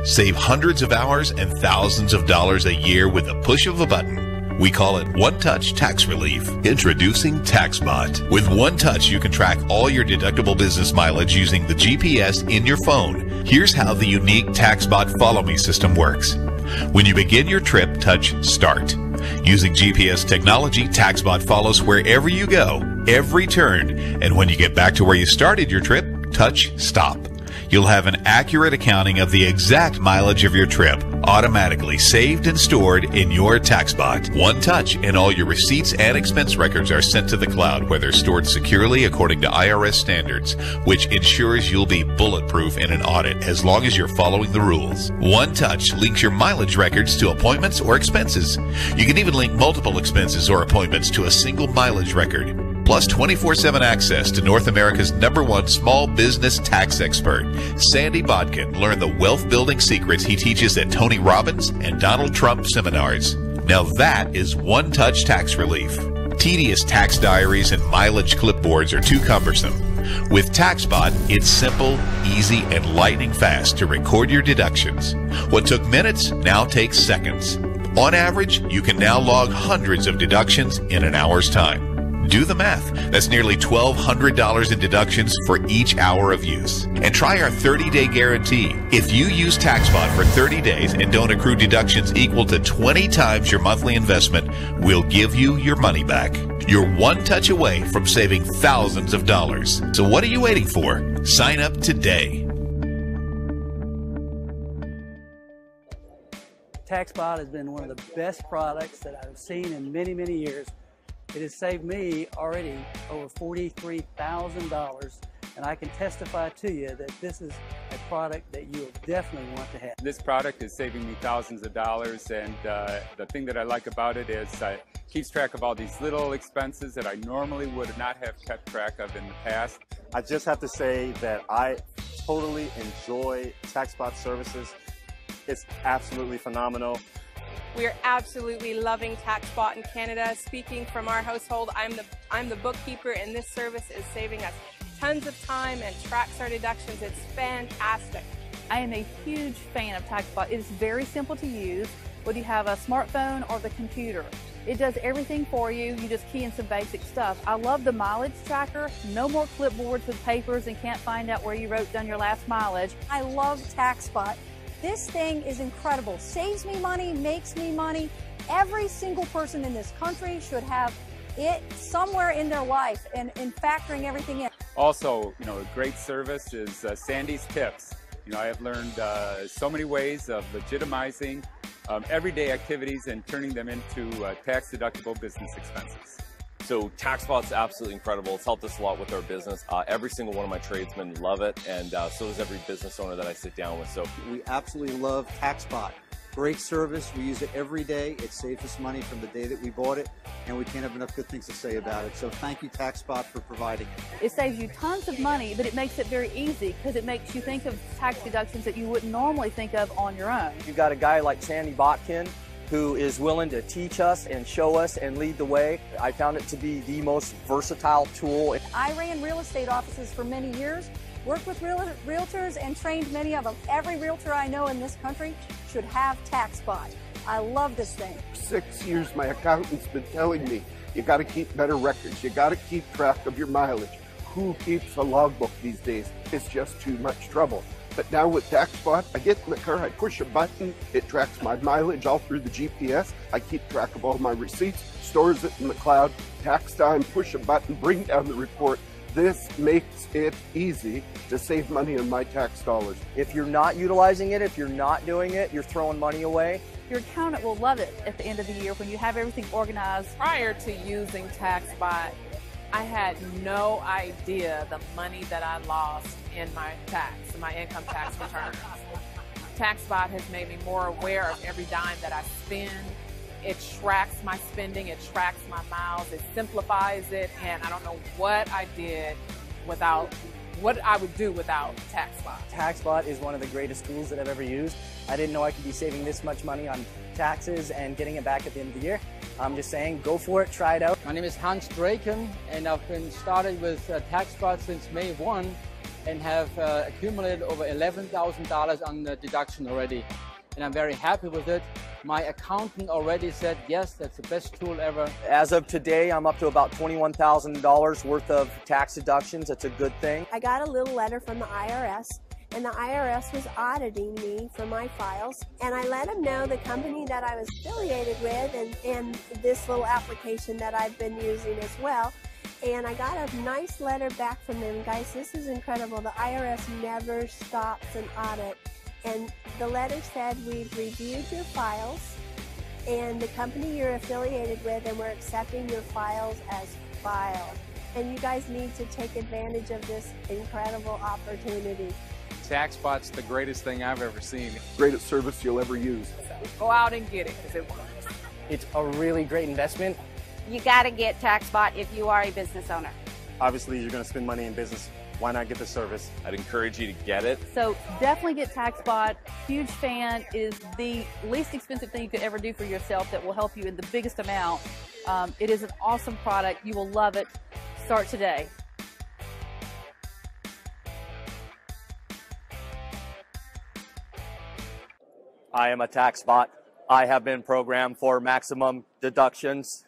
Save hundreds of hours and thousands of dollars a year with the push of a button. We call it one-touch tax relief. Introducing Taxbot. With one touch, you can track all your deductible business mileage using the GPS in your phone. Here's how the unique Taxbot Follow Me system works. When you begin your trip, touch Start. Using GPS technology, Taxbot follows wherever you go, every turn. And when you get back to where you started your trip, touch Stop. You'll have an accurate accounting of the exact mileage of your trip, automatically saved and stored in your Taxbot. One touch, and all your receipts and expense records are sent to the cloud, where they're stored securely according to IRS standards, which ensures you'll be bulletproof in an audit as long as you're following the rules. One touch links your mileage records to appointments or expenses. You can even link multiple expenses or appointments to a single mileage record. Plus 24/7 access to North America's #1 small business tax expert, Sandy Botkin. Learn the wealth building secrets he teaches at Tony Robbins and Donald Trump seminars. Now that is one-touch tax relief. Tedious tax diaries and mileage clipboards are too cumbersome. With Taxbot, it's simple, easy, and lightning fast to record your deductions. What took minutes now takes seconds. On average, you can now log hundreds of deductions in an hour's time. Do the math. That's nearly $1,200 in deductions for each hour of use. And try our 30-day guarantee. If you use Taxbot for 30 days and don't accrue deductions equal to 20 times your monthly investment, we'll give you your money back. You're one touch away from saving thousands of dollars. So what are you waiting for? Sign up today. Taxbot has been one of the best products that I've seen in many, many years. It has saved me already over $43,000, and I can testify to you that this is a product that you will definitely want to have. This product is saving me thousands of dollars, and the thing that I like about it is it keeps track of all these little expenses that I normally would not have kept track of in the past. I just have to say that I totally enjoy Taxbot services. It's absolutely phenomenal. We are absolutely loving Taxbot in Canada. Speaking from our household, I'm the bookkeeper, and this service is saving us tons of time and tracks our deductions. It's fantastic. I am a huge fan of Taxbot. It is very simple to use, whether you have a smartphone or the computer. It does everything for you. You just key in some basic stuff. I love the mileage tracker. No more clipboards with papers and can't find out where you wrote down your last mileage. I love Taxbot. This thing is incredible. Saves me money, makes me money. Every single person in this country should have it somewhere in their life and factoring everything in. Also, a great service is Sandy's Tips. I have learned so many ways of legitimizing everyday activities and turning them into tax-deductible business expenses. So Taxbot's absolutely incredible. It's helped us a lot with our business. Every single one of my tradesmen love it, and so does every business owner that I sit down with. So we absolutely love Taxbot. Great service. We use it every day. It saves us money from the day that we bought it, and we can't have enough good things to say about it. So thank you, Taxbot, for providing it. It saves you tons of money, but it makes it very easy because it makes you think of tax deductions that you wouldn't normally think of on your own. You've got a guy like Sandy Botkin who is willing to teach us and show us and lead the way. I found it to be the most versatile tool. I ran real estate offices for many years, worked with realtors and trained many of them. Every realtor I know in this country should have Taxbot. I love this thing. For 6 years, my accountant's been telling me, you got to keep better records. You got to keep track of your mileage. Who keeps a logbook these days? It's just too much trouble. But now with Taxbot, I get in the car, I push a button, it tracks my mileage all through the GPS. I keep track of all my receipts, stores it in the cloud. Tax time, push a button, bring down the report. This makes it easy to save money on my tax dollars. If you're not utilizing it, if you're not doing it, you're throwing money away. Your accountant will love it at the end of the year when you have everything organized. Prior to using Taxbot, I had no idea the money that I lost in my income tax returns. Taxbot has made me more aware of every dime that I spend. It tracks my spending, it tracks my miles, it simplifies it, and I don't know what I would do without Taxbot. Taxbot is one of the greatest tools that I've ever used. I didn't know I could be saving this much money on taxes and getting it back at the end of the year. I'm just saying, go for it, try it out. My name is Hans Draken, and I've been started with Taxbot since May 1. and have accumulated over $11,000 on the deduction already. And I'm very happy with it. My accountant already said, yes, that's the best tool ever. As of today, I'm up to about $21,000 worth of tax deductions. It's a good thing. I got a little letter from the IRS, and the IRS was auditing me for my files, and I let them know the company that I was affiliated with and this little application that I've been using as well. And I got a nice letter back from them. Guys, this is incredible. The IRS never stops an audit. And the letter said, we've reviewed your files and the company you're affiliated with, and we're accepting your files as filed. And you guys need to take advantage of this incredible opportunity. Taxbot's the greatest thing I've ever seen. Greatest service you'll ever use. Go out and get it because it works. It's a really great investment. You got to get Taxbot if you are a business owner. Obviously, you're going to spend money in business. Why not get the service? I'd encourage you to get it. So definitely get Taxbot. Huge fan. It is the least expensive thing you could ever do for yourself that will help you in the biggest amount. It is an awesome product. You will love it. Start today. I am a Taxbot. I have been programmed for maximum deductions.